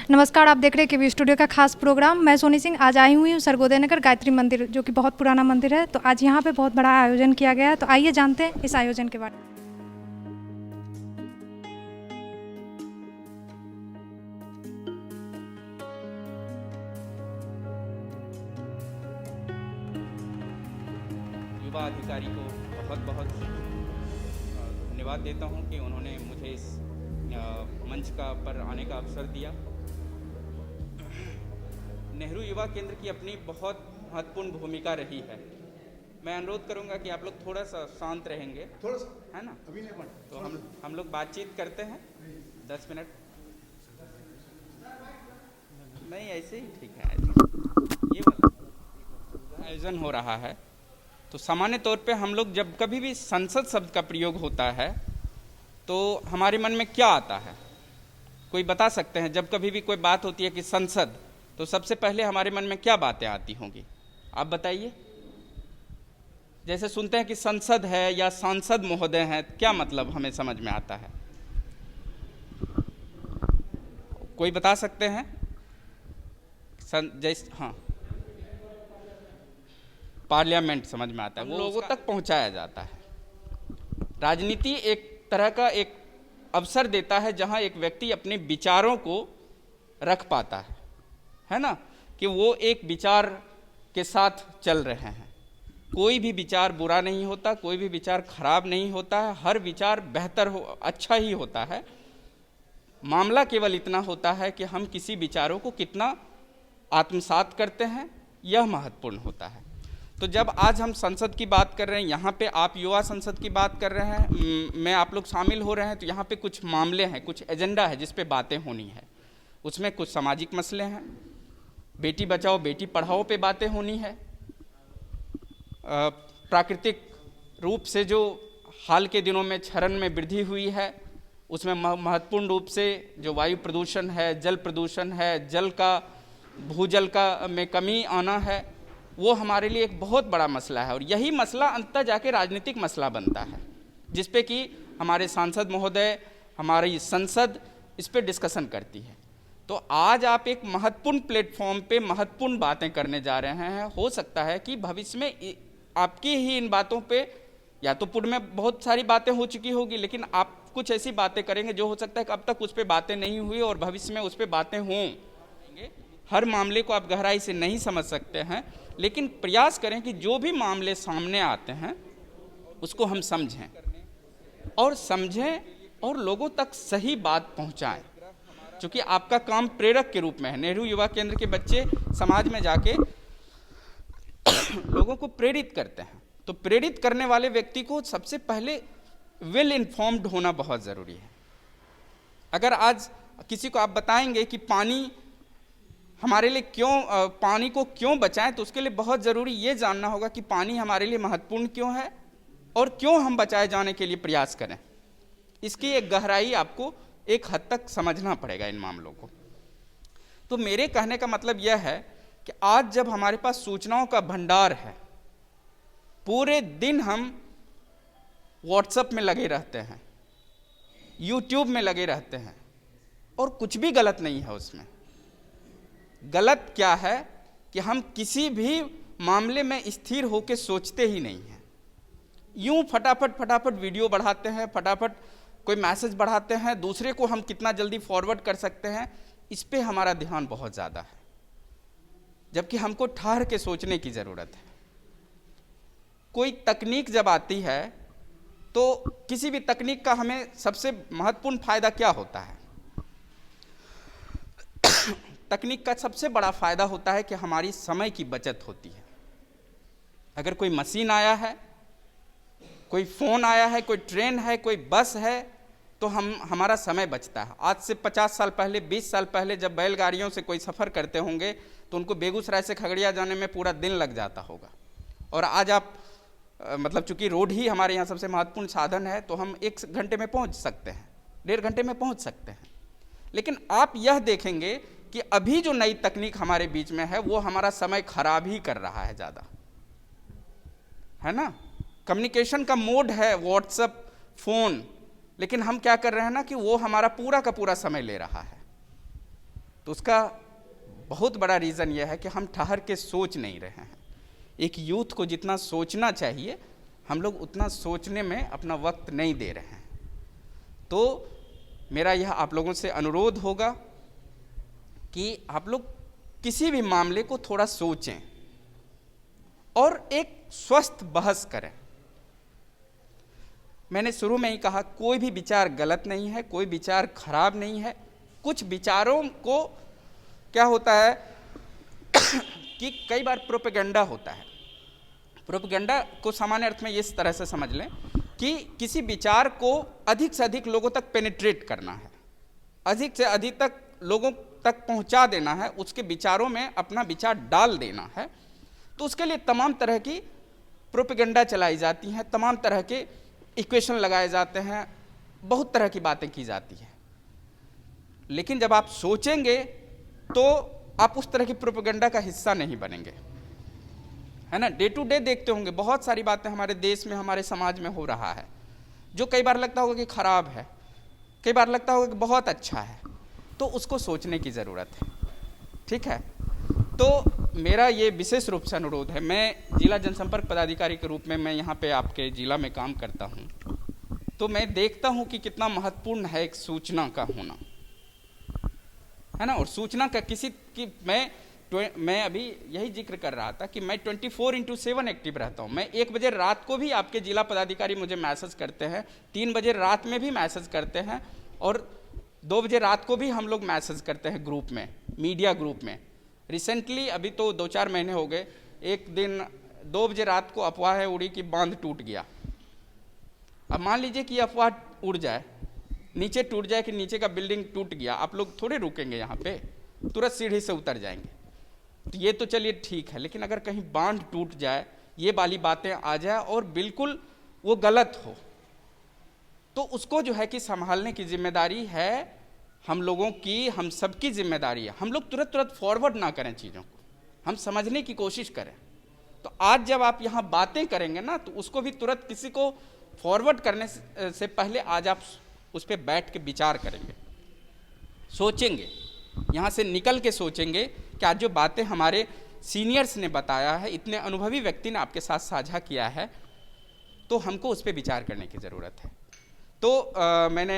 नमस्कार, आप देख रहे हैं केवी स्टूडियो का खास प्रोग्राम। मैं सोनी सिंह आज आई हुई हूँ सर्वोदय नगर गायत्री मंदिर, जो कि बहुत पुराना मंदिर है। तो आज यहाँ पे बहुत बड़ा आयोजन किया गया है, तो आइए जानते हैं इस आयोजन के बारे में। युवा अधिकारी को बहुत बहुत धन्यवाद देता हूं कि उन्होंने मुझे इस मंच का पर आने का अवसर दिया। नेहरू युवा केंद्र की अपनी बहुत महत्वपूर्ण भूमिका रही है। मैं अनुरोध करूंगा कि आप लोग थोड़ा सा शांत रहेंगे, थोड़ा सा है ना? अभी नहीं तो हम लोग बातचीत करते हैं 10 मिनट। नहीं, ऐसे ही ठीक है। ये वाला आयोजन हो रहा है तो सामान्य तौर पे हम लोग जब कभी भी संसद शब्द का प्रयोग होता है तो हमारे मन में क्या आता है? कोई बता सकते हैं? जब कभी भी कोई बात होती है कि संसद, तो सबसे पहले हमारे मन में क्या बातें आती होंगी? आप बताइए। जैसे सुनते हैं कि संसद है या सांसद महोदय हैं, क्या मतलब हमें समझ में आता है? कोई बता सकते हैं? जैसे हाँ, पार्लियामेंट समझ में आता है, वो लोगों तक पहुंचाया जाता है। राजनीति एक तरह का एक अवसर देता है जहां एक व्यक्ति अपने विचारों को रख पाता है ना? कि वो एक विचार के साथ चल रहे हैं। कोई भी विचार बुरा नहीं होता, कोई भी विचार खराब नहीं होता है, हर विचार बेहतर हो, अच्छा ही होता है। मामला केवल इतना होता है कि हम किसी विचारों को कितना आत्मसात करते हैं, यह महत्वपूर्ण होता है। तो जब आज हम संसद की बात कर रहे हैं, यहाँ पे आप युवा संसद की बात कर रहे हैं, मैं आप लोग शामिल हो रहे हैं, तो यहाँ पे कुछ मामले हैं, कुछ एजेंडा है जिस पे बातें होनी है। उसमें कुछ सामाजिक मसले हैं, बेटी बचाओ बेटी पढ़ाओ पे बातें होनी है। प्राकृतिक रूप से जो हाल के दिनों में क्षरण में वृद्धि हुई है, उसमें महत्वपूर्ण रूप से जो वायु प्रदूषण है, जल प्रदूषण है, जल का भूजल का में कमी आना है, वो हमारे लिए एक बहुत बड़ा मसला है। और यही मसला अंततः जाके राजनीतिक मसला बनता है, जिस पे कि हमारे सांसद महोदय, हमारी संसद इस पे डिस्कशन करती है। तो आज आप एक महत्वपूर्ण प्लेटफॉर्म पे महत्वपूर्ण बातें करने जा रहे हैं। हो सकता है कि भविष्य में आपकी ही इन बातों पे, या तो पूर्व में बहुत सारी बातें हो चुकी होगी, लेकिन आप कुछ ऐसी बातें करेंगे जो हो सकता है कि अब तक उस पर बातें नहीं हुई और भविष्य में उस पर बातें हों। हर मामले को आप गहराई से नहीं समझ सकते हैं, लेकिन प्रयास करें कि जो भी मामले सामने आते हैं उसको हम समझें और लोगों तक सही बात पहुंचाएं। क्योंकि आपका काम प्रेरक के रूप में है। नेहरू युवा केंद्र के बच्चे समाज में जाके लोगों को प्रेरित करते हैं। तो प्रेरित करने वाले व्यक्ति को सबसे पहले वेल इन्फॉर्म्ड होना बहुत ज़रूरी है। अगर आज किसी को आप बताएंगे कि पानी हमारे लिए पानी को क्यों बचाएं, तो उसके लिए बहुत ज़रूरी ये जानना होगा कि पानी हमारे लिए महत्वपूर्ण क्यों है और क्यों हम बचाए जाने के लिए प्रयास करें। इसकी एक गहराई आपको एक हद तक समझना पड़ेगा इन मामलों को। तो मेरे कहने का मतलब यह है कि आज जब हमारे पास सूचनाओं का भंडार है, पूरे दिन हम व्हाट्सएप में लगे रहते हैं, यूट्यूब में लगे रहते हैं, और कुछ भी गलत नहीं है उसमें। गलत क्या है कि हम किसी भी मामले में स्थिर होकर सोचते ही नहीं हैं। यूं फटाफट वीडियो बढ़ाते हैं, फटाफट कोई मैसेज बढ़ाते हैं, दूसरे को हम कितना जल्दी फॉरवर्ड कर सकते हैं, इस पे हमारा ध्यान बहुत ज़्यादा है, जबकि हमको ठहर के सोचने की ज़रूरत है। कोई तकनीक जब आती है तो किसी भी तकनीक का हमें सबसे महत्वपूर्ण फायदा क्या होता है? तकनीक का सबसे बड़ा फायदा होता है कि हमारी समय की बचत होती है। अगर कोई मशीन आया है, कोई फ़ोन आया है, कोई ट्रेन है, कोई बस है, तो हमारा समय बचता है। आज से 50 साल पहले, 20 साल पहले जब बैलगाड़ियों से कोई सफ़र करते होंगे तो उनको बेगूसराय से खगड़िया जाने में पूरा दिन लग जाता होगा। और आज आप मतलब चूंकि रोड ही हमारे यहाँ सबसे महत्वपूर्ण साधन है, तो हम 1 घंटे में पहुँच सकते हैं, 1.5 घंटे में पहुँच सकते हैं। लेकिन आप यह देखेंगे कि अभी जो नई तकनीक हमारे बीच में है वो हमारा समय खराब ही कर रहा है ज़्यादा, है ना? कम्युनिकेशन का मोड है व्हाट्सएप, फ़ोन, लेकिन हम क्या कर रहे हैं ना कि वो हमारा पूरा का पूरा समय ले रहा है। तो उसका बहुत बड़ा रीज़न यह है कि हम ठहर के सोच नहीं रहे हैं। एक यूथ को जितना सोचना चाहिए हम लोग उतना सोचने में अपना वक्त नहीं दे रहे हैं। तो मेरा यह आप लोगों से अनुरोध होगा कि आप लोग किसी भी मामले को थोड़ा सोचें और एक स्वस्थ बहस करें। मैंने शुरू में ही कहा, कोई भी विचार गलत नहीं है, कोई विचार खराब नहीं है। कुछ विचारों को क्या होता है कि कई बार प्रोपेगेंडा होता है। प्रोपेगेंडा को सामान्य अर्थ में इस तरह से समझ लें कि किसी विचार को अधिक से अधिक लोगों तक पेनिट्रेट करना है, अधिक से अधिक तक लोगों तक पहुंचा देना है, उसके विचारों में अपना विचार डाल देना है। तो उसके लिए तमाम तरह की प्रोपेगेंडा चलाई जाती हैं, तमाम तरह के इक्वेशन लगाए जाते हैं, बहुत तरह की बातें की जाती हैं। लेकिन जब आप सोचेंगे तो आप उस तरह की प्रोपेगेंडा का हिस्सा नहीं बनेंगे, है ना। डे टू डे देखते होंगे बहुत सारी बातें हमारे देश में, हमारे समाज में हो रहा है जो कई बार लगता होगा कि खराब है, कई बार लगता होगा कि बहुत अच्छा है। तो उसको सोचने की ज़रूरत है, ठीक है। तो मेरा ये विशेष रूप से अनुरोध है, मैं जिला जनसंपर्क पदाधिकारी के रूप में मैं यहाँ पे आपके जिला में काम करता हूँ, तो मैं देखता हूँ कि कितना महत्वपूर्ण है एक सूचना का होना, है ना। और सूचना का किसी की मैं अभी यही जिक्र कर रहा था कि मैं 24/7 एक्टिव रहता हूँ। मैं 1 बजे रात को भी आपके जिला पदाधिकारी मुझे मैसेज करते हैं, 3 बजे रात में भी मैसेज करते हैं, और 2 बजे रात को भी हम लोग मैसेज करते हैं ग्रुप में, मीडिया ग्रुप में। रिसेंटली अभी तो 2-4 महीने हो गए, एक दिन 2 बजे रात को अफवाह उड़ी कि बांध टूट गया। अब मान लीजिए कि अफवाह उड़ जाए, नीचे टूट जाए कि नीचे का बिल्डिंग टूट गया, आप लोग थोड़े रुकेंगे यहाँ पे, तुरंत सीढ़ी से उतर जाएंगे। तो ये तो चलिए ठीक है, लेकिन अगर कहीं बांध टूट जाए, ये वाली बातें आ जाए और बिल्कुल वो गलत हो, तो उसको जो है कि संभालने की जिम्मेदारी है हम लोगों की, हम सबकी जिम्मेदारी है। हम लोग तुरंत फॉरवर्ड ना करें चीज़ों को, हम समझने की कोशिश करें। तो आज जब आप यहाँ बातें करेंगे ना, तो उसको भी तुरंत किसी को फॉरवर्ड करने से पहले आज आप उस पर बैठ के विचार करेंगे, सोचेंगे, यहाँ से निकल के सोचेंगे कि आज जो बातें हमारे सीनियर्स ने बताया है, इतने अनुभवी व्यक्ति ने आपके साथ साझा किया है, तो हमको उस पर विचार करने की ज़रूरत है। तो मैंने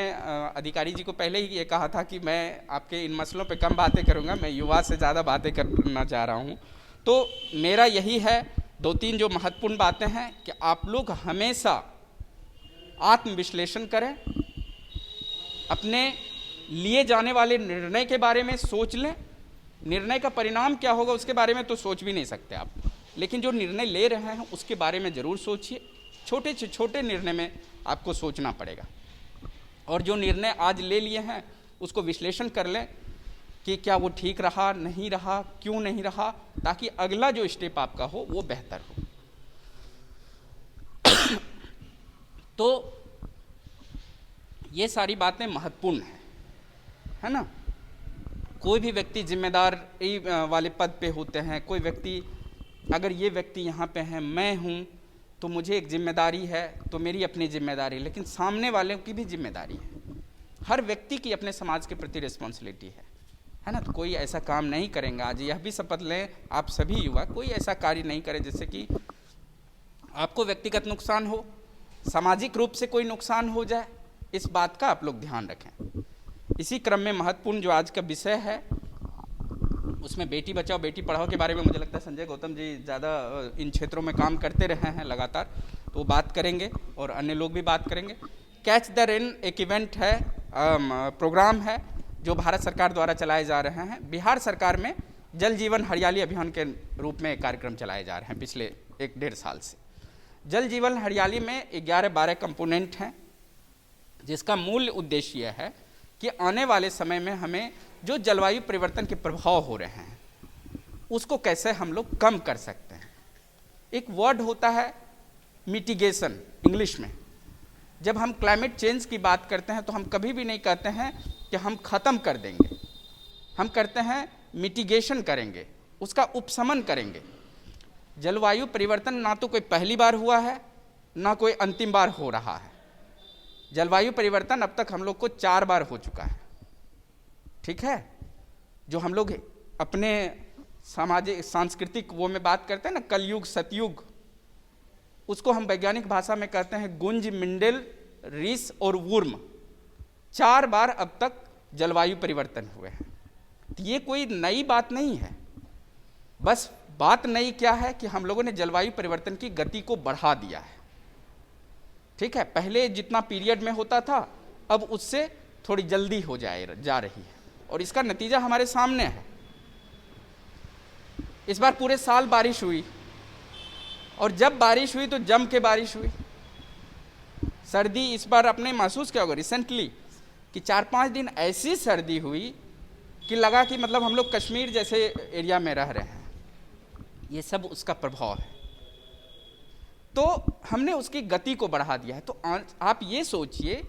अधिकारी जी को पहले ही ये कहा था कि मैं आपके इन मसलों पे कम बातें करूँगा, मैं युवा से ज़्यादा बातें करना चाह रहा हूँ। तो मेरा यही है, 2-3 जो महत्वपूर्ण बातें हैं कि आप लोग हमेशा आत्मविश्लेषण करें, अपने लिए जाने वाले निर्णय के बारे में सोच लें। निर्णय का परिणाम क्या होगा उसके बारे में तो सोच भी नहीं सकते आप, लेकिन जो निर्णय ले रहे हैं उसके बारे में ज़रूर सोचिए। छोटे से छोटे निर्णय में आपको सोचना पड़ेगा, और जो निर्णय आज ले लिए हैं उसको विश्लेषण कर लें कि क्या वो ठीक रहा, नहीं रहा, क्यों नहीं रहा, ताकि अगला जो स्टेप आपका हो वो बेहतर हो। तो ये सारी बातें महत्वपूर्ण है ना। कोई भी व्यक्ति जिम्मेदारी वाले पद पे होते हैं, कोई व्यक्ति, अगर ये व्यक्ति यहाँ पे है, मैं हूँ, तो मुझे एक जिम्मेदारी है, तो मेरी अपनी जिम्मेदारी, लेकिन सामने वाले की भी जिम्मेदारी है। हर व्यक्ति की अपने समाज के प्रति रिस्पॉन्सिबिलिटी है ना। तो कोई ऐसा काम नहीं करेंगे, आज यह भी शपथ लें आप सभी युवा, कोई ऐसा कार्य नहीं करें जिससे कि आपको व्यक्तिगत नुकसान हो, सामाजिक रूप से कोई नुकसान हो जाए। इस बात का आप लोग ध्यान रखें। इसी क्रम में महत्वपूर्ण जो आज का विषय है उसमें बेटी बचाओ बेटी पढ़ाओ के बारे में मुझे लगता है संजय गौतम जी ज़्यादा इन क्षेत्रों में काम करते रहे हैं लगातार, तो वो बात करेंगे और अन्य लोग भी बात करेंगे। कैच द रेन एक इवेंट है, प्रोग्राम है जो भारत सरकार द्वारा चलाए जा रहे हैं। बिहार सरकार में जल जीवन हरियाली अभियान के रूप में कार्यक्रम चलाए जा रहे हैं पिछले 1-1.5 साल से। जल जीवन हरियाली में 11-12 कंपोनेंट हैं, जिसका मूल उद्देश्य यह है कि आने वाले समय में हमें जो जलवायु परिवर्तन के प्रभाव हो रहे हैं उसको कैसे हम लोग कम कर सकते हैं। एक वर्ड होता है मिटिगेशन इंग्लिश में। जब हम क्लाइमेट चेंज की बात करते हैं तो हम कभी भी नहीं कहते हैं कि हम ख़त्म कर देंगे, हम कहते हैं मिटिगेशन करेंगे, उसका उपशमन करेंगे। जलवायु परिवर्तन ना तो कोई पहली बार हुआ है ना कोई अंतिम बार हो रहा है। जलवायु परिवर्तन अब तक हम लोग को 4 बार हो चुका है, ठीक है। जो हम लोग अपने सामाजिक सांस्कृतिक वो में बात करते हैं ना, कलयुग सतयुग, उसको हम वैज्ञानिक भाषा में कहते हैं गुंज, मिंडेल, रीस और वुर्म। 4 बार अब तक जलवायु परिवर्तन हुए हैं। तो ये कोई नई बात नहीं है, बस बात नई क्या है कि हम लोगों ने जलवायु परिवर्तन की गति को बढ़ा दिया है। ठीक है, पहले जितना पीरियड में होता था अब उससे थोड़ी जल्दी हो जा रही है, और इसका नतीजा हमारे सामने है। इस बार पूरे साल बारिश हुई, और जब बारिश हुई तो जम के बारिश हुई। सर्दी इस बार आपने महसूस किया होगा रिसेंटली कि 4-5 दिन ऐसी सर्दी हुई कि लगा कि मतलब हम लोग कश्मीर जैसे एरिया में रह रहे हैं। ये सब उसका प्रभाव है। तो हमने उसकी गति को बढ़ा दिया है। तो आप ये सोचिए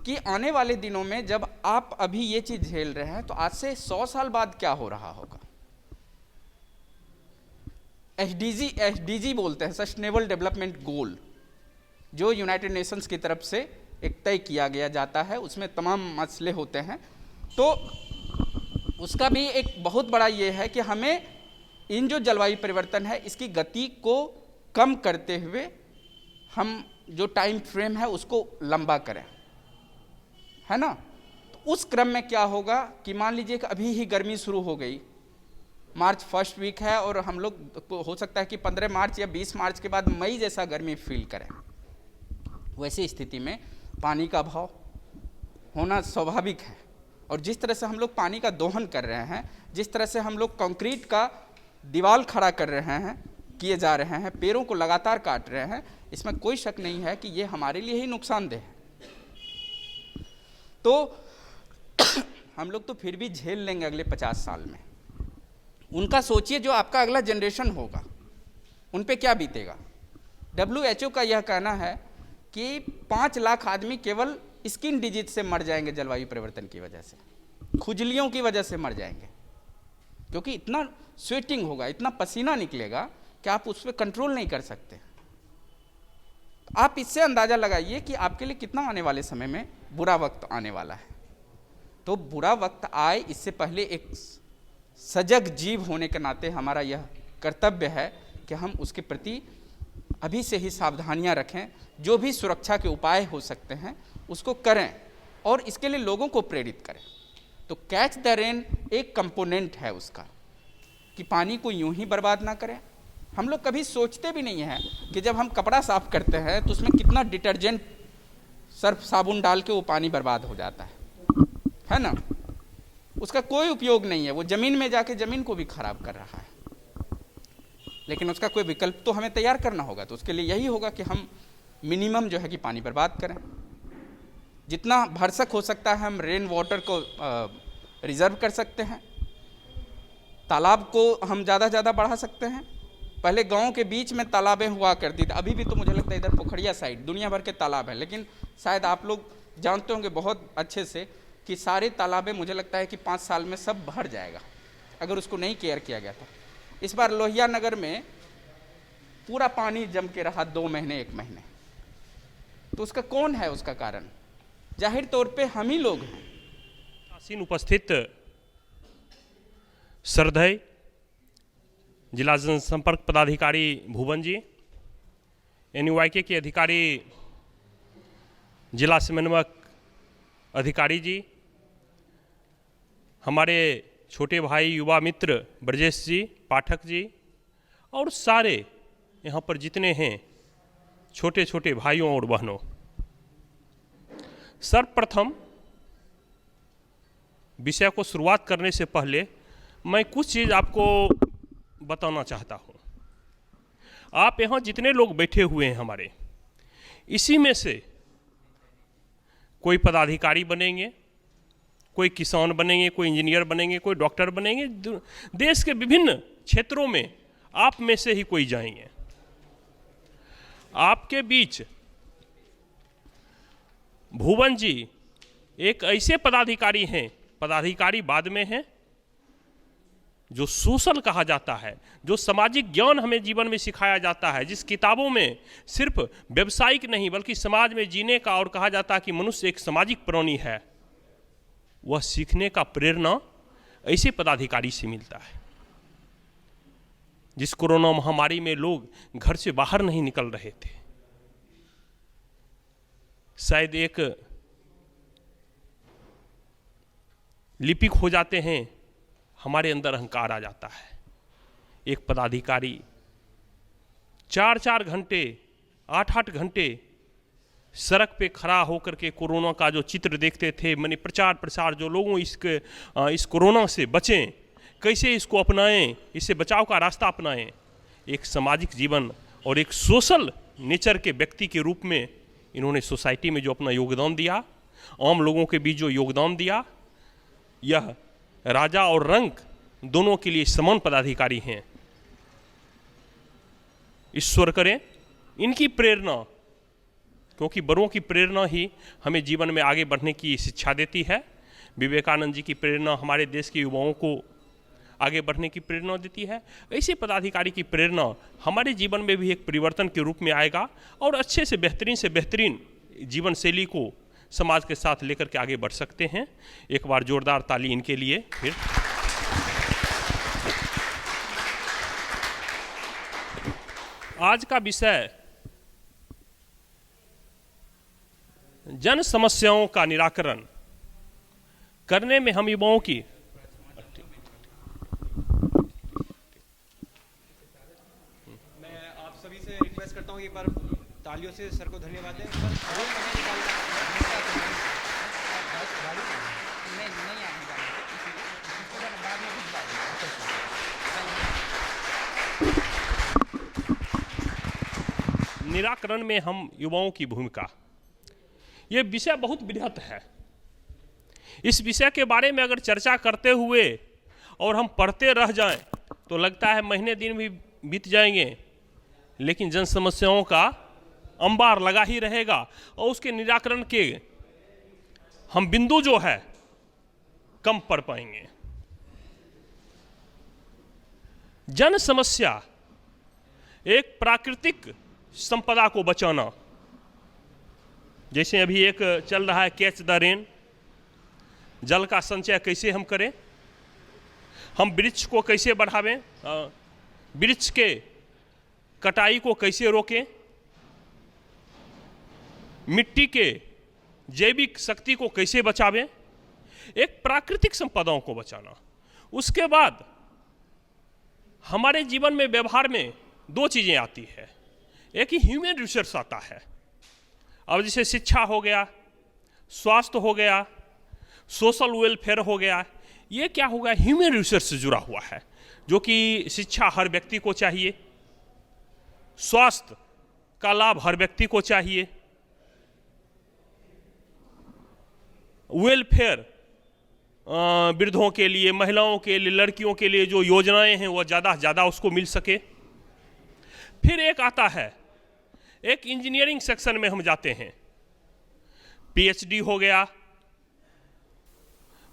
कि आने वाले दिनों में जब आप अभी ये चीज़ झेल रहे हैं तो आज से 100 साल बाद क्या हो रहा होगा। एसडीजी बोलते हैं, सस्टेनेबल डेवलपमेंट गोल, जो यूनाइटेड नेशंस की तरफ से एक तय किया गया जाता है, उसमें तमाम मसले होते हैं। तो उसका भी एक बहुत बड़ा ये है कि हमें इन जो जलवायु परिवर्तन है इसकी गति को कम करते हुए हम जो टाइम फ्रेम है उसको लंबा करें, है ना। तो उस क्रम में क्या होगा कि मान लीजिए कि अभी ही गर्मी शुरू हो गई, मार्च फर्स्ट वीक है, और हम लोग हो सकता है कि 15 मार्च या 20 मार्च के बाद मई जैसा गर्मी फील करें। वैसी स्थिति में पानी का अभाव होना स्वाभाविक है। और जिस तरह से हम लोग पानी का दोहन कर रहे हैं, जिस तरह से हम लोग कंक्रीट का दीवार खड़ा कर रहे हैं, किए जा रहे हैं, पेड़ों को लगातार काट रहे हैं, इसमें कोई शक नहीं है कि ये हमारे लिए ही नुकसानदेह है। तो हम लोग तो फिर भी झेल लेंगे अगले 50 साल में। उनका सोचिए जो आपका अगला जनरेशन होगा, उन पे क्या बीतेगा। WHO का यह कहना है कि 5 लाख आदमी केवल स्किन डिजीज से मर जाएंगे जलवायु परिवर्तन की वजह से, खुजलियों की वजह से मर जाएंगे, क्योंकि इतना स्वेटिंग होगा, इतना पसीना निकलेगा कि आप उस पर कंट्रोल नहीं कर सकते। आप इससे अंदाजा लगाइए कि आपके लिए कितना आने वाले समय में बुरा वक्त आने वाला है। तो बुरा वक्त आए इससे पहले एक सजग जीव होने के नाते हमारा यह कर्तव्य है कि हम उसके प्रति अभी से ही सावधानियां रखें, जो भी सुरक्षा के उपाय हो सकते हैं उसको करें, और इसके लिए लोगों को प्रेरित करें। तो कैच द रेन एक कंपोनेंट है उसका, कि पानी को यूं ही बर्बाद ना करें। हम लोग कभी सोचते भी नहीं हैं कि जब हम कपड़ा साफ करते हैं तो उसमें कितना डिटर्जेंट, सर्फ साबुन डाल के वो पानी बर्बाद हो जाता है ना। उसका कोई उपयोग नहीं है, वो ज़मीन में जाके ज़मीन को भी खराब कर रहा है। लेकिन उसका कोई विकल्प तो हमें तैयार करना होगा। तो उसके लिए यही होगा कि हम मिनिमम जो है कि पानी बर्बाद करें। जितना भरसक हो सकता है हम रेन वाटर को रिजर्व कर सकते हैं। तालाब को हम ज़्यादा ज़्यादा बढ़ा सकते हैं। पहले गांव के बीच में तालाबें हुआ करती थी, अभी भी तो मुझे लगता है इधर पोखरिया साइड दुनिया भर के तालाब हैं, लेकिन शायद आप लोग जानते होंगे बहुत अच्छे से कि सारे तालाबें मुझे लगता है कि 5 साल में सब भर जाएगा अगर उसको नहीं केयर किया गया था। इस बार लोहिया नगर में पूरा पानी जम के रहा 2 महीने 1 महीने। तो उसका कौन है उसका कारण? जाहिर तौर पे हम ही लोग हैं। आसीन उपस्थित श्रद्धेय जिला जनसंपर्क पदाधिकारी भुवन जी, NUIK के अधिकारी जिला समन्वयक अधिकारी जी, हमारे छोटे भाई युवा मित्र ब्रजेश जी, पाठक जी, और सारे यहाँ पर जितने हैं छोटे छोटे भाइयों और बहनों, सर्वप्रथम विषय को शुरुआत करने से पहले मैं कुछ चीज़ आपको बताना चाहता हूँ। आप यहाँ जितने लोग बैठे हुए हैं हमारे, इसी में से कोई पदाधिकारी बनेंगे, कोई किसान बनेंगे, कोई इंजीनियर बनेंगे, कोई डॉक्टर बनेंगे। देश के विभिन्न क्षेत्रों में आप में से ही कोई जाएंगे। आपके बीच भुवन जी एक ऐसे पदाधिकारी हैं, पदाधिकारी बाद में हैं, जो सोशल कहा जाता है, जो सामाजिक ज्ञान हमें जीवन में सिखाया जाता है, जिस किताबों में सिर्फ व्यवसायिक नहीं बल्कि समाज में जीने का और कहा जाता है कि मनुष्य एक सामाजिक प्राणी है, वह सीखने का प्रेरणा ऐसे पदाधिकारी से मिलता है। जिस कोरोना महामारी में लोग घर से बाहर नहीं निकल रहे थे, शायद एक लिपिक हो जाते हैं, हमारे अंदर अहंकार आ जाता है। एक पदाधिकारी 4-4 घंटे 8-8 घंटे सड़क पे खड़ा होकर के कोरोना का जो चित्र देखते थे, माने प्रचार प्रसार, जो लोगों इस कोरोना से बचें, कैसे इसको अपनाएं, इससे बचाव का रास्ता अपनाएं। एक सामाजिक जीवन और एक सोशल नेचर के व्यक्ति के रूप में इन्होंने सोसाइटी में जो अपना योगदान दिया, आम लोगों के बीच जो योगदान दिया, यह राजा और रंक दोनों के लिए समान पदाधिकारी हैं। ईश्वर करें इनकी प्रेरणा, क्योंकि बड़ों की प्रेरणा ही हमें जीवन में आगे बढ़ने की शिक्षा देती है। विवेकानंद जी की प्रेरणा हमारे देश के युवाओं को आगे बढ़ने की प्रेरणा देती है। ऐसे पदाधिकारी की प्रेरणा हमारे जीवन में भी एक परिवर्तन के रूप में आएगा और अच्छे से बेहतरीन जीवन शैली को समाज के साथ लेकर के आगे बढ़ सकते हैं। एक बार जोरदार ताली इनके लिए। फिर आज का विषय जन समस्याओं का निराकरण करने में हम युवाओं की सभी से रिक्वेस्ट करता हूँ, एक बार तालियों से सर को धन्यवाद दें। निराकरण में हम युवाओं की भूमिका, ये विषय बहुत बृहत है। इस विषय के बारे में अगर चर्चा करते हुए और हम पढ़ते रह जाएं तो लगता है महीने दिन भी बीत जाएंगे, लेकिन जन समस्याओं का अंबार लगा ही रहेगा और उसके निराकरण के हम बिंदु जो है कम पढ़ पाएंगे। जन समस्या एक प्राकृतिक संपदा को बचाना, जैसे अभी एक चल रहा है कैच द रेन, जल का संचय कैसे हम करें, हम वृक्ष को कैसे बढ़ावें, वृक्ष के कटाई को कैसे रोकें, मिट्टी के जैविक शक्ति को कैसे बचावें, एक प्राकृतिक संपदाओं को बचाना। उसके बाद हमारे जीवन में व्यवहार में दो चीज़ें आती है। एक ही ह्यूमन रिसोर्स आता है। अब जैसे शिक्षा हो गया, स्वास्थ्य हो गया, सोशल वेलफेयर हो गया, ये क्या होगा, ह्यूमन रिसोर्स से जुड़ा हुआ है, जो कि शिक्षा हर व्यक्ति को चाहिए, स्वास्थ्य का लाभ हर व्यक्ति को चाहिए, वेलफेयर वृद्धों के लिए, महिलाओं के लिए, लड़कियों के लिए जो योजनाएं हैं वो ज़्यादा से ज़्यादा उसको मिल सके। फिर एक आता है, एक इंजीनियरिंग सेक्शन में हम जाते हैं, पीएचडी हो गया,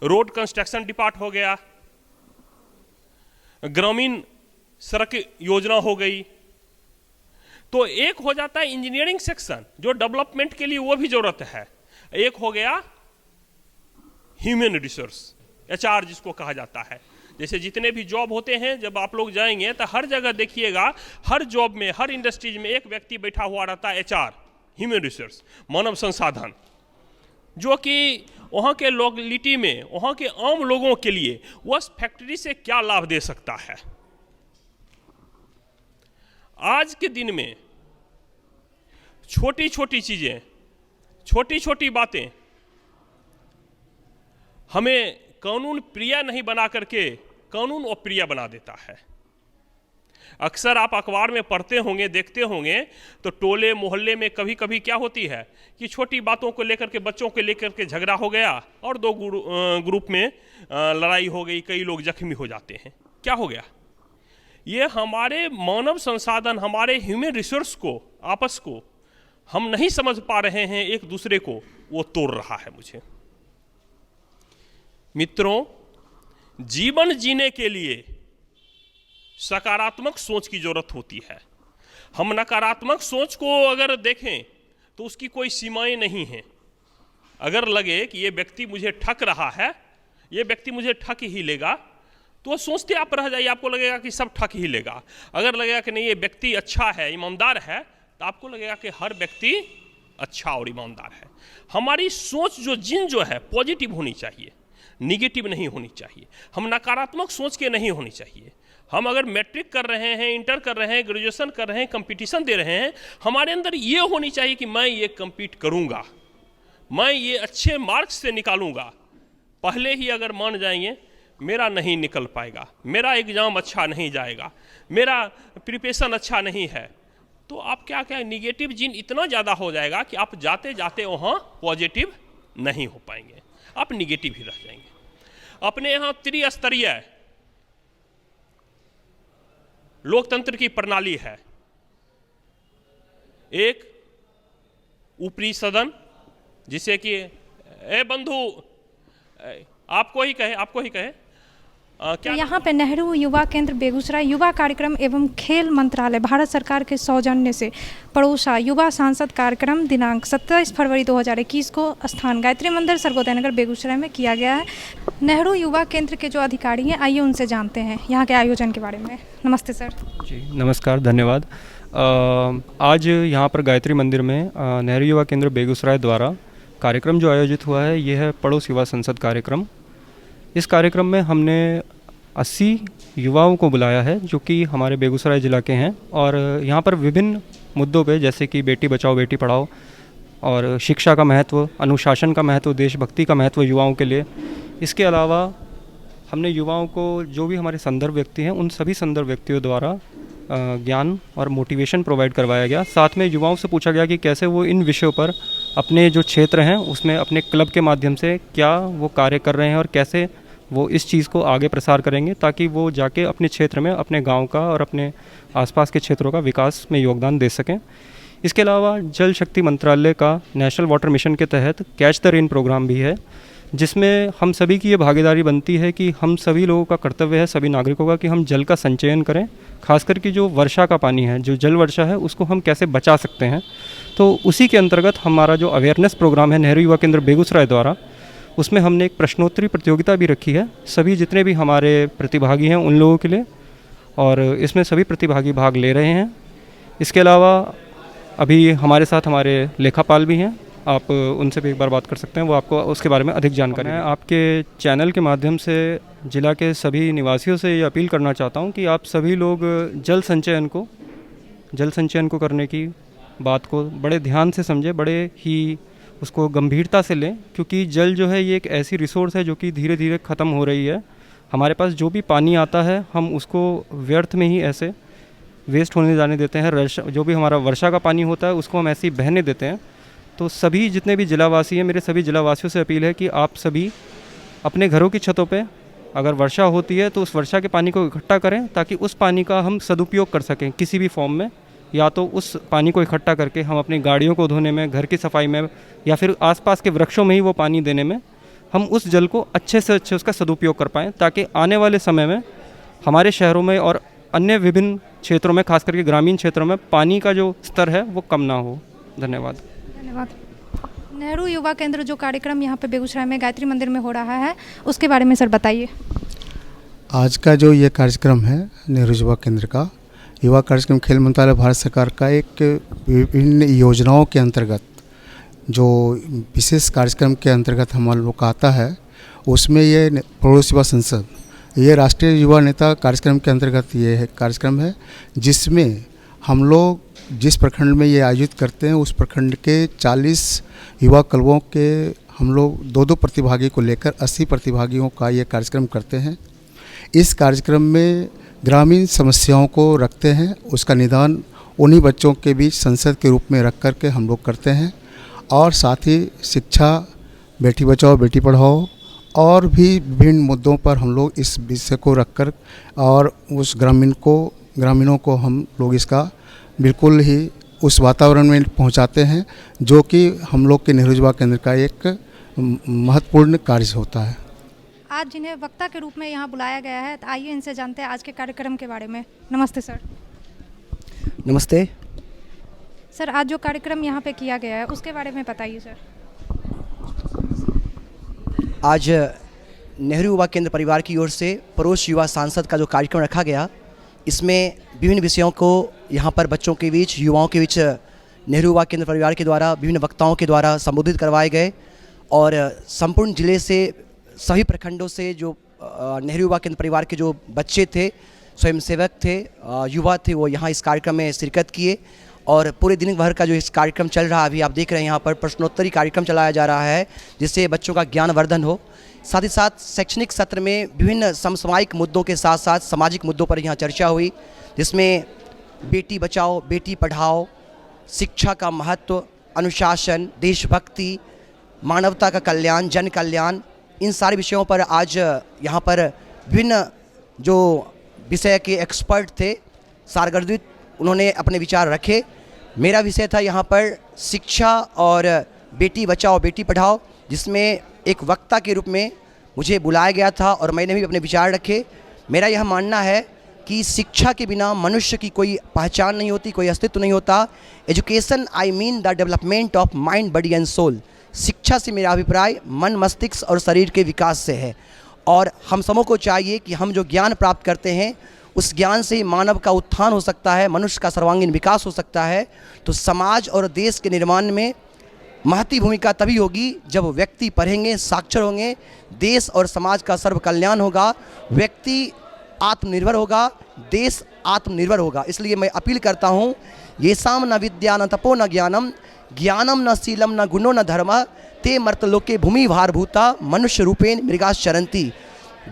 रोड कंस्ट्रक्शन डिपार्ट हो गया, ग्रामीण सड़क योजना हो गई। तो एक हो जाता है इंजीनियरिंग सेक्शन जो डेवलपमेंट के लिए वो भी जरूरत है। एक हो गया ह्यूमन रिसोर्स, एचआर जिसको कहा जाता है। जैसे जितने भी जॉब होते हैं, जब आप लोग जाएंगे तो हर जगह देखिएगा, हर जॉब में, हर इंडस्ट्रीज में एक व्यक्ति बैठा हुआ रहता है, एचआर, ह्यूमन रिसोर्स, मानव संसाधन, जो कि वहाँ के लोकेलिटी में, वहाँ के आम लोगों के लिए उस फैक्ट्री से क्या लाभ दे सकता है। आज के दिन में छोटी छोटी चीज़ें, छोटी छोटी बातें हमें कानून प्रिय नहीं बना करके कानून अप्रिय बना देता है। अक्सर आप अखबार में पढ़ते होंगे, देखते होंगे, तो टोले मोहल्ले में कभी कभी क्या होती है कि छोटी बातों को लेकर के, बच्चों को लेकर के झगड़ा हो गया और दो ग्रुप में लड़ाई हो गई, कई लोग जख्मी हो जाते हैं। क्या हो गया? ये हमारे मानव संसाधन, हमारे ह्यूमन रिसोर्स को, आपस को हम नहीं समझ पा रहे हैं, एक दूसरे को वो तोड़ रहा है। मुझे मित्रों, जीवन जीने के लिए सकारात्मक सोच की जरूरत होती है। हम नकारात्मक सोच को अगर देखें तो उसकी कोई सीमाएं नहीं हैं। अगर लगे कि ये व्यक्ति मुझे ठग रहा है ये व्यक्ति मुझे ठग ही लेगा, तो वो सोचते आप रह जाइए, आपको लगेगा कि सब ठग ही लेगा। अगर लगेगा कि नहीं ये व्यक्ति अच्छा है, ईमानदार है, तो आपको लगेगा कि हर व्यक्ति अच्छा और ईमानदार है। हमारी सोच जो है पॉजिटिव होनी चाहिए, निगेटिव नहीं होनी चाहिए। हम नकारात्मक सोच के नहीं होनी चाहिए। हम अगर मैट्रिक कर रहे हैं, इंटर कर रहे हैं, ग्रेजुएशन कर रहे हैं, कंपटीशन दे रहे हैं, हमारे अंदर ये होनी चाहिए कि मैं ये compete करूँगा, मैं ये अच्छे मार्क्स से निकालूंगा। पहले ही अगर मान जाएंगे मेरा नहीं निकल पाएगा, मेरा एग्ज़ाम अच्छा नहीं जाएगा, मेरा प्रिपरेशन अच्छा नहीं है, तो आप क्या निगेटिव जीन इतना ज़्यादा हो जाएगा कि आप जाते जाते वहाँ पॉजिटिव नहीं हो पाएंगे, आप निगेटिव ही रह जाएंगे। अपने यहाँ त्रिस्तरीय लोकतंत्र की प्रणाली है। एक ऊपरी सदन, जिसे कि ए बंधु आपको ही कहे तो यहाँ पे नेहरू युवा केंद्र बेगूसराय युवा कार्यक्रम एवं खेल मंत्रालय भारत सरकार के सौजन्य से पड़ोसा युवा सांसद कार्यक्रम दिनांक 27 फरवरी 2021 को स्थान गायत्री मंदिर सर्वोदय नगर बेगूसराय में किया गया है। नेहरू युवा केंद्र के जो अधिकारी हैं, आइए उनसे जानते हैं यहाँ के आयोजन के बारे में। नमस्ते सर। जी नमस्कार, धन्यवाद। आज यहाँ पर गायत्री मंदिर में नेहरू युवा केंद्र बेगूसराय द्वारा कार्यक्रम जो आयोजित हुआ है, ये है पड़ोस युवा संसद कार्यक्रम। इस कार्यक्रम में हमने 80 युवाओं को बुलाया है जो कि हमारे बेगूसराय ज़िला के हैं, और यहाँ पर विभिन्न मुद्दों पे, जैसे कि बेटी बचाओ बेटी पढ़ाओ और शिक्षा का महत्व, अनुशासन का महत्व, देशभक्ति का महत्व युवाओं के लिए। इसके अलावा हमने युवाओं को, जो भी हमारे संदर्भ व्यक्ति हैं, उन सभी संदर्भ व्यक्तियों द्वारा ज्ञान और मोटिवेशन प्रोवाइड करवाया गया। साथ में युवाओं से पूछा गया कि कैसे वो इन विषयों पर अपने जो क्षेत्र हैं उसमें अपने क्लब के माध्यम से क्या वो कार्य कर रहे हैं और कैसे वो इस चीज़ को आगे प्रसार करेंगे, ताकि वो जाके अपने क्षेत्र में, अपने गांव का और अपने आसपास के क्षेत्रों का विकास में योगदान दे सकें। इसके अलावा जल शक्ति मंत्रालय का नेशनल वाटर मिशन के तहत कैच द रेन प्रोग्राम भी है, जिसमें हम सभी की ये भागीदारी बनती है कि हम सभी लोगों का कर्तव्य है, सभी नागरिकों का, कि हम जल का संचयन करें। खासकर कि जो वर्षा का पानी है, जो जल वर्षा है, उसको हम कैसे बचा सकते हैं। तो उसी के अंतर्गत हमारा जो अवेयरनेस प्रोग्राम है नेहरू युवा केंद्र बेगूसराय द्वारा, उसमें हमने एक प्रश्नोत्तरी प्रतियोगिता भी रखी है सभी जितने भी हमारे प्रतिभागी हैं उन लोगों के लिए, और इसमें सभी प्रतिभागी भाग ले रहे हैं। इसके अलावा अभी हमारे साथ हमारे लेखापाल भी हैं, आप उनसे भी एक बार बात कर सकते हैं, वो आपको उसके बारे में अधिक जानकारी है। आपके चैनल के माध्यम से जिला के सभी निवासियों से ये अपील करना चाहता हूँ कि आप सभी लोग जल संचयन को करने की बात को बड़े ध्यान से समझें, बड़े ही उसको गंभीरता से लें, क्योंकि जल जो है ये एक ऐसी रिसोर्स है जो कि धीरे धीरे ख़त्म हो रही है। हमारे पास जो भी पानी आता है हम उसको व्यर्थ में ही ऐसे वेस्ट होने जाने देते हैं। जो भी हमारा वर्षा का पानी होता है उसको हम ऐसे ही बहने देते हैं। तो सभी जितने भी जिलावासी हैं, मेरे सभी जिलावासियों से अपील है कि आप सभी अपने घरों की छतों पे अगर वर्षा होती है तो उस वर्षा के पानी को इकट्ठा करें, ताकि उस पानी का हम सदुपयोग कर सकें किसी भी फॉर्म में। या तो उस पानी को इकट्ठा करके हम अपनी गाड़ियों को धोने में, घर की सफाई में, या फिर आसपास के वृक्षों में ही वो पानी देने में, हम उस जल को अच्छे से अच्छे उसका सदुपयोग कर पाएँ, ताकि आने वाले समय में हमारे शहरों में और अन्य विभिन्न क्षेत्रों में, खास करके ग्रामीण क्षेत्रों में, पानी का जो स्तर है वो कम ना हो। धन्यवाद। धन्यवाद। नेहरू युवा केंद्र जो कार्यक्रम यहाँ पे बेगूसराय में गायत्री मंदिर में हो रहा है, उसके बारे में सर बताइए। आज का जो ये कार्यक्रम है नेहरू युवा केंद्र का, युवा कार्यक्रम खेल मंत्रालय भारत सरकार का एक विभिन्न योजनाओं के अंतर्गत जो विशेष कार्यक्रम के अंतर्गत हम लोग का आता है, उसमें ये पड़ोस युवा संसद, ये राष्ट्रीय युवा नेता कार्यक्रम के अंतर्गत ये है कार्यक्रम है, जिसमें हम लोग जिस प्रखंड में ये आयोजित करते हैं उस प्रखंड के 40 युवा क्लबों के हम लोग 2-2 प्रतिभागी को लेकर 80 प्रतिभागियों का ये कार्यक्रम करते हैं। इस कार्यक्रम में ग्रामीण समस्याओं को रखते हैं, उसका निदान उन्हीं बच्चों के बीच संसद के रूप में रख कर के हम लोग करते हैं, और साथ ही शिक्षा, बेटी बचाओ बेटी पढ़ाओ और भी विभिन्न मुद्दों पर हम लोग इस विषय को रखकर और उस ग्रामीणों को हम लोग इसका बिल्कुल ही उस वातावरण में पहुंचाते हैं जो कि हम लोग के नेहरू युवा केंद्र का एक महत्वपूर्ण कार्य होता है। आज जिन्हें वक्ता के रूप में यहाँ बुलाया गया है, तो आइए इनसे जानते हैं आज के कार्यक्रम के बारे में। नमस्ते सर। नमस्ते सर, आज जो कार्यक्रम यहाँ पे किया गया है उसके बारे में बताइए सर। आज नेहरू युवा केंद्र परिवार की ओर से पड़ोस युवा सांसद का जो कार्यक्रम रखा गया, इसमें विभिन्न विषयों को यहाँ पर बच्चों के बीच, युवाओं के बीच नेहरू युवा केंद्र परिवार के द्वारा विभिन्न वक्ताओं के द्वारा संबोधित करवाए गए और संपूर्ण जिले से सभी प्रखंडों से जो नेहरू युवा केंद्र परिवार के जो बच्चे थे, स्वयंसेवक थे, युवा थे, वो यहाँ इस कार्यक्रम में शिरकत किए और पूरे दिन भर का जो इस कार्यक्रम चल रहा है, अभी आप देख रहे हैं यहाँ पर प्रश्नोत्तरी कार्यक्रम चलाया जा रहा है जिससे बच्चों का ज्ञानवर्धन हो। साथ ही साथ शैक्षणिक सत्र में विभिन्न समसामयिक मुद्दों के साथ साथ सामाजिक मुद्दों पर यहाँ चर्चा हुई, जिसमें बेटी बचाओ बेटी पढ़ाओ, शिक्षा का महत्व, अनुशासन, देशभक्ति, मानवता का कल्याण, जन कल्याण, इन सारे विषयों पर आज यहाँ पर विभिन्न जो विषय के एक्सपर्ट थे, सारगर्भित, उन्होंने अपने विचार रखे। मेरा विषय था यहाँ पर शिक्षा और बेटी बचाओ बेटी पढ़ाओ, जिसमें एक वक्ता के रूप में मुझे बुलाया गया था और मैंने भी अपने विचार रखे। मेरा यह मानना है कि शिक्षा के बिना मनुष्य की कोई पहचान नहीं होती, कोई अस्तित्व नहीं होता। Education I mean the development of mind, body and soul. शिक्षा से मेरा अभिप्राय मन, मस्तिष्क और शरीर के विकास से है और हम सबों को चाहिए कि हम जो ज्ञान प्राप्त करते हैं उस ज्ञान से ही मानव का उत्थान हो सकता है, मनुष्य का सर्वांगीण विकास हो सकता है। तो समाज और देश के निर्माण में महती भूमिका तभी होगी जब व्यक्ति पढ़ेंगे, साक्षर होंगे, देश और समाज का सर्व कल्याण होगा, व्यक्ति आत्मनिर्भर होगा, देश आत्मनिर्भर होगा। इसलिए मैं अपील करता हूँ, ये साम न विद्या न तपो न ज्ञानम, ज्ञानम न शीलम न गुणो न धर्म, ते मर्तलोके भूमि भारभूता मनुष्य रूपेण मृगास चरंती।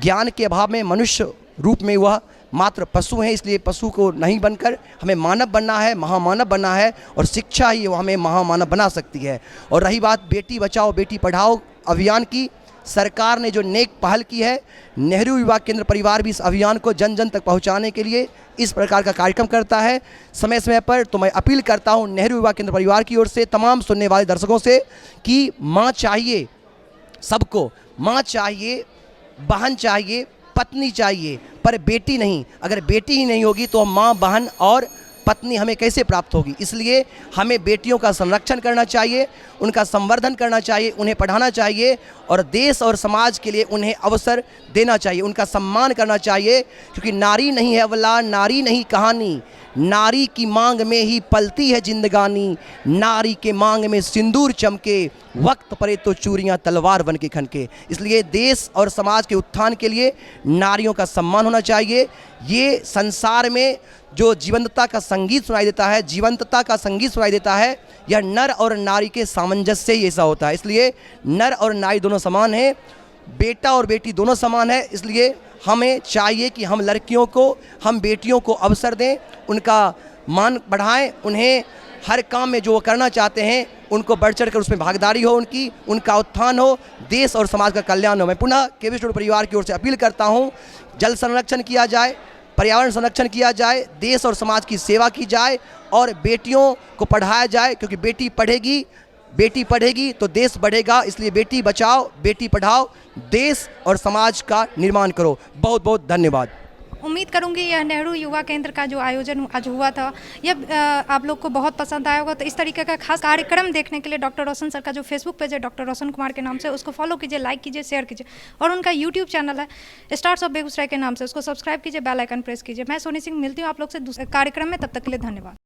ज्ञान के अभाव में मनुष्य रूप में वह मात्र पशु हैं, इसलिए पशु को नहीं बनकर हमें मानव बनना है, महामानव बनना है और शिक्षा ही वो हमें महामानव बना सकती है। और रही बात बेटी बचाओ बेटी पढ़ाओ अभियान की, सरकार ने जो नेक पहल की है, नेहरू युवा केंद्र परिवार भी इस अभियान को जन जन तक पहुंचाने के लिए इस प्रकार का कार्यक्रम करता है समय समय पर। तो मैं अपील करता हूं नेहरू युवा केंद्र परिवार की ओर से तमाम सुनने वाले दर्शकों से कि माँ चाहिए सबको, माँ चाहिए, बहन चाहिए, पत्नी चाहिए, पर बेटी नहीं। अगर बेटी ही नहीं होगी तो माँ, बहन और पत्नी हमें कैसे प्राप्त होगी। इसलिए हमें बेटियों का संरक्षण करना चाहिए, उनका संवर्धन करना चाहिए, उन्हें पढ़ाना चाहिए और देश और समाज के लिए उन्हें अवसर देना चाहिए, उनका सम्मान करना चाहिए। क्योंकि नारी नहीं है अवला, नारी नहीं कहानी, नारी की मांग में ही पलती है जिंदगानी, नारी के मांग में सिंदूर चमके, वक्त पड़े तो चूड़ियाँ तलवार बन के खनके। इसलिए देश और समाज के उत्थान के लिए नारियों का सम्मान होना चाहिए। ये संसार में जो जीवंतता का संगीत सुनाई देता है, जीवंतता का संगीत सुनाई देता है, यह नर और नारी के सामंजस्य से ही ऐसा होता है। इसलिए नर और नारी दोनों समान हैं, बेटा और बेटी दोनों समान है। इसलिए हमें चाहिए कि हम लड़कियों को, हम बेटियों को अवसर दें, उनका मान बढ़ाएं, उन्हें हर काम में जो वो करना चाहते हैं उनको बढ़ चढ़ कर उसमें भागीदारी हो, उनका उत्थान हो, देश और समाज का कल्याण हो। मैं पुनः केवी स्टूडियो परिवार की ओर से अपील करता हूँ, जल संरक्षण किया जाए, पर्यावरण संरक्षण किया जाए, देश और समाज की सेवा की जाए और बेटियों को पढ़ाया जाए। क्योंकि बेटी पढ़ेगी तो देश बढ़ेगा। इसलिए बेटी बचाओ बेटी पढ़ाओ, देश और समाज का निर्माण करो। बहुत बहुत धन्यवाद। उम्मीद करूंगी यह नेहरू युवा केंद्र का जो आयोजन आज हुआ था यह आप लोग को बहुत पसंद आया होगा। तो इस तरीके का खास कार्यक्रम देखने के लिए डॉक्टर रोशन सर का जो फेसबुक पेज है डॉक्टर रोशन कुमार के नाम से, उसको फॉलो कीजिए, लाइक कीजिए, शेयर कीजिए और उनका यूट्यूब चैनल है स्टार्स ऑफ बेगूसराय के नाम से, उसको सब्सक्राइब कीजिए, बेल आइकन प्रेस कीजिए। मैं सोनी सिंह मिलती हूँ आप लोग से दूसरे कार्यक्रम में, तब तक के लिए धन्यवाद।